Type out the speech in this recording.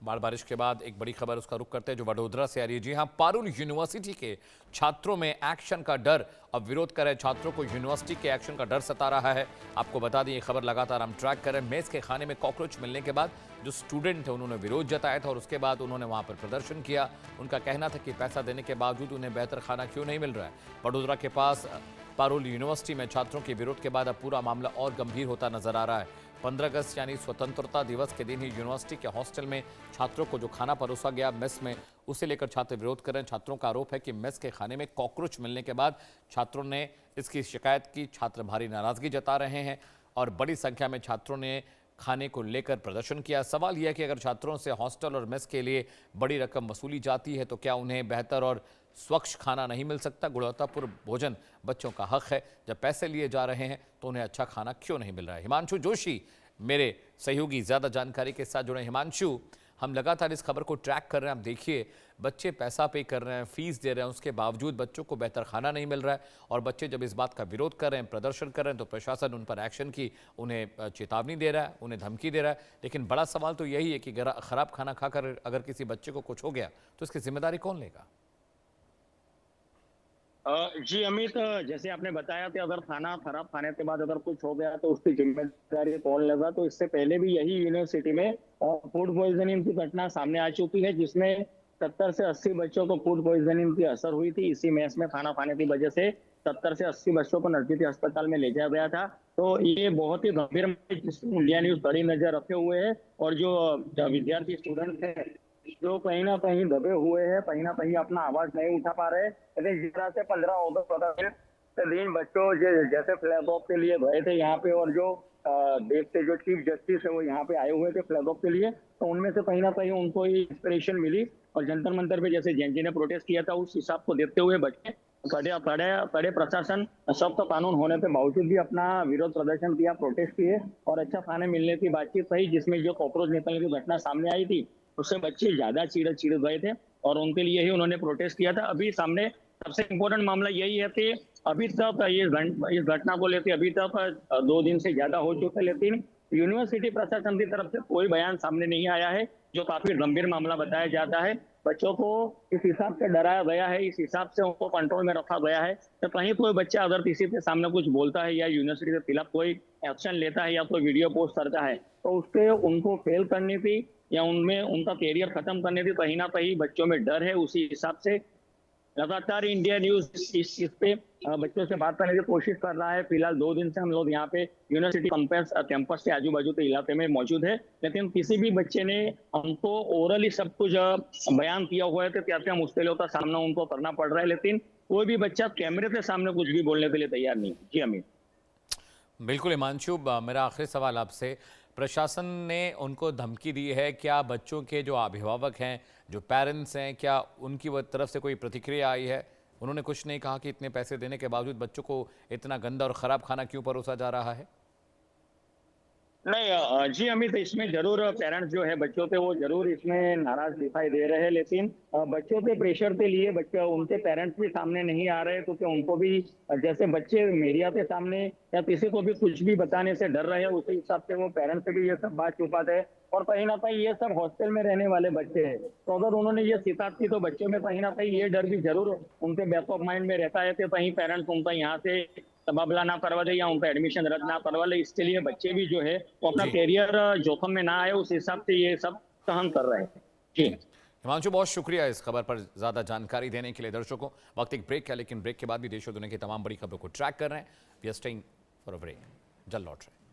बाढ़ बारिश के बाद एक बड़ी खबर उसका रुख करते हैं जो वडोदरा से आ रही है। जी हां, पारुल यूनिवर्सिटी के छात्रों में एक्शन का डर। अब विरोध कर रहे छात्रों को यूनिवर्सिटी के एक्शन का डर सता रहा है। आपको बता दें ये खबर लगातार हम ट्रैक कर रहे हैं। मेस के खाने में कॉकरोच मिलने के बाद जो स्टूडेंट थे उन्होंने विरोध जताया था और उसके बाद उन्होंने वहां पर प्रदर्शन किया। उनका कहना था कि पैसा देने के बावजूद उन्हें बेहतर खाना क्यों नहीं मिल रहा है। वडोदरा के पास पारुल यूनिवर्सिटी में छात्रों के विरोध के बाद अब पूरा मामला और गंभीर होता नजर आ रहा है। 15 अगस्त यानी स्वतंत्रता दिवस के दिन ही यूनिवर्सिटी के हॉस्टल में छात्रों को जो खाना परोसा गया मेस में, उसे लेकर छात्र विरोध कर रहे हैं। छात्रों का आरोप है कि मेस के खाने में कॉकरोच मिलने के बाद छात्रों ने इसकी शिकायत की। छात्र भारी नाराजगी जता रहे हैं और बड़ी संख्या में छात्रों ने खाने को लेकर प्रदर्शन किया। सवाल यह है कि अगर छात्रों से हॉस्टल और मेस के लिए बड़ी रकम वसूली जाती है तो क्या उन्हें बेहतर और स्वच्छ खाना नहीं मिल सकता? गुणवत्तापूर्ण भोजन बच्चों का हक है। जब पैसे लिए जा रहे हैं तो उन्हें अच्छा खाना क्यों नहीं मिल रहा है? हिमांशु जोशी मेरे सहयोगी ज्यादा जानकारी के साथ जुड़े। हिमांशु, हम लगातार इस खबर को ट्रैक कर रहे हैं। आप देखिए, बच्चे पैसा पे कर रहे हैं, फीस दे रहे हैं, उसके बावजूद बच्चों को बेहतर खाना नहीं मिल रहा है। और बच्चे जब इस बात का विरोध कर रहे हैं, प्रदर्शन कर रहे हैं, तो प्रशासन उन पर एक्शन की उन्हें चेतावनी दे रहा है, उन्हें धमकी दे रहा है। लेकिन बड़ा सवाल तो यही है कि खराब खाना खाकर अगर किसी बच्चे को कुछ हो गया तो इसकी जिम्मेदारी कौन लेगा? जी अमित, जैसे आपने बताया कि अगर खाना खराब खाने के बाद अगर कुछ हो गया तो उसकी जिम्मेदारी कौन लेगा। तो इससे पहले भी यही यूनिवर्सिटी में फूड पॉइजनिंग की घटना सामने आ चुकी है, जिसमें 70 से 80 बच्चों को फूड पॉइजनिंग की असर हुई थी। इसी मेस में खाना खाने की वजह से 70 से 80 बच्चों को नजदीकी अस्पताल में ले जाया गया था। तो ये बहुत ही गंभीर मामला है जिसमें इंडिया न्यूज बड़ी नजर रखे हुए है। और जो विद्यार्थी स्टूडेंट है जो कहीं ना कहीं दबे हुए हैं, कहीं ना कहीं अपना आवाज नहीं उठा पा रहे। लेकिन जिस तरह से 15 अगस्त दिन बच्चों जैसे फ्लैग ऑफ के लिए गए थे यहाँ पे, और जो देश के जो चीफ जस्टिस है वो यहाँ पे आए हुए थे फ्लैग ऑफ के लिए, तो उनमें से कहीं ना कहीं उनको इंस्पिरेशन मिली। और जंतर मंतर पे जैसे जैन जी ने प्रोटेस्ट किया था, उस हिसाब को देखते हुए बच्चे कड़े प्रशासन सख्त कानून होने के बावजूद भी अपना विरोध प्रदर्शन किया, प्रोटेस्ट किए और अच्छा खाने मिलने की बातचीत रही। जिसमें जो कॉकरोच निकलने की घटना सामने आई थी उससे बच्चे ज्यादा चिढ़ गए थे और उनके लिए ही उन्होंने प्रोटेस्ट किया था। अभी सामने सबसे इम्पोर्टेंट मामला यही है कि अभी तक इस घटना को लेकर अभी तक 2 दिन से ज्यादा हो चुके, लेकिन यूनिवर्सिटी प्रशासन की तरफ से कोई बयान सामने नहीं आया है, जो काफी गंभीर मामला बताया जाता है। बच्चों को इस हिसाब से डराया गया है, इस हिसाब से उनको कंट्रोल में रखा गया है। तो कहीं कोई बच्चा अगर किसी के सामने कुछ बोलता है या यूनिवर्सिटी के खिलाफ कोई एक्शन लेता है या कोई वीडियो पोस्ट करता है, तो उससे उनको फेल करने की या उनमें उनका कैरियर खत्म करने की कहीं ना कहीं बच्चों में डर है। उसी हिसाब से लगातार इंडिया न्यूज इस चीज पे बच्चों से बात करने की कोशिश कर रहा है। फिलहाल 2 दिन से हम लोग यहाँ पे यूनिवर्सिटी कैंपस के आजू बाजू के इलाके में मौजूद है, लेकिन किसी भी बच्चे ने हमको ओरली सब कुछ बयान किया हुआ है कि क्या क्या मुश्किलों का सामना उनको करना पड़ रहा है, लेकिन कोई भी बच्चा कैमरे के सामने कुछ भी बोलने के लिए तैयार नहीं। जी अमित। बिल्कुल हिमांशु, मेरा आखिरी सवाल आपसे, प्रशासन ने उनको धमकी दी है, क्या बच्चों के जो अभिभावक हैं, जो पेरेंट्स हैं, क्या उनकी तरफ से कोई प्रतिक्रिया आई है? उन्होंने कुछ नहीं कहा कि इतने पैसे देने के बावजूद बच्चों को इतना गंदा और ख़राब खाना क्यों परोसा जा रहा है? नहीं जी अमित, इसमें जरूर पेरेंट्स जो है बच्चों पे वो जरूर इसमें नाराज दिखाई दे रहे हैं, लेकिन बच्चों के प्रेशर के लिए बच्चे उनके पेरेंट्स भी सामने नहीं आ रहे, क्योंकि उनको भी जैसे बच्चे मीडिया के सामने या किसी को भी कुछ भी बताने से डर रहे हैं, उसी हिसाब से वो पेरेंट्स से भी ये सब बात छुपाते हैं। और कहीं ना कहीं ये सब हॉस्टल में रहने वाले बच्चे हैं, तो अगर उन्होंने ये सिफात की तो बच्चों में कहीं ना कहीं ये डर भी जरूर उनके बैक ऑफ माइंड में रहता है कि कहीं पेरेंट्स उनका यहाँ से तबादला ना करवा दे या उनका एडमिशन रद्द ना करवा ले। इसके लिए बच्चे भी जो है वो अपना जी कैरियर जोखिम में ना आए, उस हिसाब से ये सब सहन कर रहे हैं। जी हिमांशु, बहुत शुक्रिया इस खबर पर ज़्यादा जानकारी देने के लिए। दर्शकों, वक्त एक ब्रेक का, लेकिन ब्रेक के बाद भी देश और दुनिया की तमाम बड़ी खबरों को ट्रैक कर रहे हैं। We are staying for a break, जल्द लौट रहे हैं।